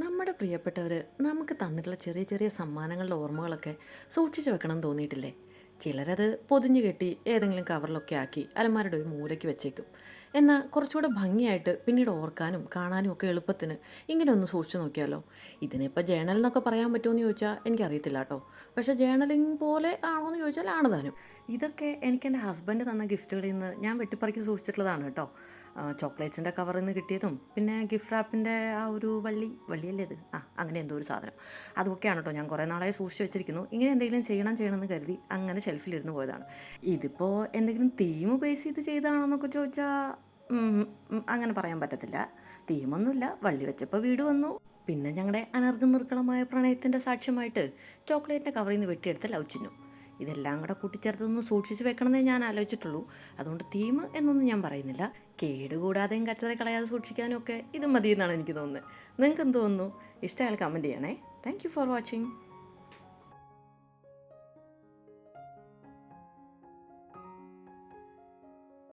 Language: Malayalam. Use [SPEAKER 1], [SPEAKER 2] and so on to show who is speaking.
[SPEAKER 1] നമ്മുടെ പ്രിയപ്പെട്ടവർ നമുക്ക് തന്നിട്ടുള്ള ചെറിയ ചെറിയ സമ്മാനങ്ങളുടെ ഓർമ്മകളൊക്കെ സൂക്ഷിച്ചു വെക്കണം എന്ന് തോന്നിയിട്ടില്ലേ? ചിലരത് പൊതിഞ്ഞു കെട്ടി ഏതെങ്കിലും കവറിലൊക്കെ ആക്കി അലമാരയുടെ ഒരു മൂലയ്ക്ക് വെച്ചേക്കും. എന്നാൽ കുറച്ചുകൂടെ ഭംഗിയായിട്ട് പിന്നീട് ഓർക്കാനും കാണാനും ഒക്കെ എളുപ്പത്തിന് ഇങ്ങനെ ഒന്ന് സൂക്ഷിച്ചു നോക്കിയാലോ? ഇതിനിപ്പോൾ ജേണൽ എന്നൊക്കെ പറയാൻ പറ്റുമോ എന്ന് ചോദിച്ചാൽ എനിക്കറിയത്തില്ല കേട്ടോ. പക്ഷേ ജേണലിംഗ് പോലെ ആണോ എന്ന് ചോദിച്ചാൽ ആണ് താനും. ഇതൊക്കെ എനിക്ക് എൻ്റെ ഹസ്ബൻഡ് തന്ന ഗിഫ്റ്റുകളിൽ നിന്ന് ഞാൻ വെട്ടിപ്പറക്കി സൂക്ഷിച്ചിട്ടുള്ളതാണ് കേട്ടോ. ചോക്ലേറ്റ്സിൻ്റെ കവറിൽ നിന്ന് കിട്ടിയതും പിന്നെ ഗിഫ്റ്റ് റാപ്പിൻ്റെ ആ ഒരു വള്ളിയല്ലേ ഇത്, അങ്ങനെ എന്തോ ഒരു സാധനം, അതൊക്കെയാണ് കേട്ടോ ഞാൻ കുറേ നാളായി സൂക്ഷിച്ച് വെച്ചിരിക്കുന്നു. ഇങ്ങനെ എന്തെങ്കിലും ചെയ്യണമെന്ന് കരുതി അങ്ങനെ ഷെൽഫിലിരുന്ന് പോയതാണ്. ഇതിപ്പോൾ എന്തെങ്കിലും തീം ബേസ് ചെയ്ത് ചെയ്തതാണെന്നൊക്കെ ചോദിച്ചാൽ അങ്ങനെ പറയാൻ പറ്റത്തില്ല. തീമൊന്നുമില്ല, വള്ളി വെച്ചപ്പോൾ വീട് വന്നു. പിന്നെ ഞങ്ങളുടെ അനർഘനിർക്കളമായ പ്രണയത്തിൻ്റെ സാക്ഷ്യമായിട്ട് ചോക്ലേറ്റിൻ്റെ കവറിൽ നിന്ന് വെട്ടിയെടുത്ത ലവ് ചിഹ്നം, ഇതെല്ലാം കൂടെ കൂട്ടിച്ചേർത്തൊന്ന് സൂക്ഷിച്ച് വെക്കണമെന്നേ ഞാൻ ആലോചിച്ചിട്ടുള്ളൂ. അതുകൊണ്ട് തീം എന്നൊന്നും ഞാൻ പറയുന്നില്ല. കേടുകൂടാതെയും കച്ചറ കളയാതെ സൂക്ഷിക്കാനും ഒക്കെ ഇത് മതി എന്നാണ് എനിക്ക് തോന്നുന്നത്. നിങ്ങൾക്ക് എന്ത് തോന്നുന്നു? ഇഷ്ടമായാൽ കമൻറ്റ് ചെയ്യണേ. Thank you for watching.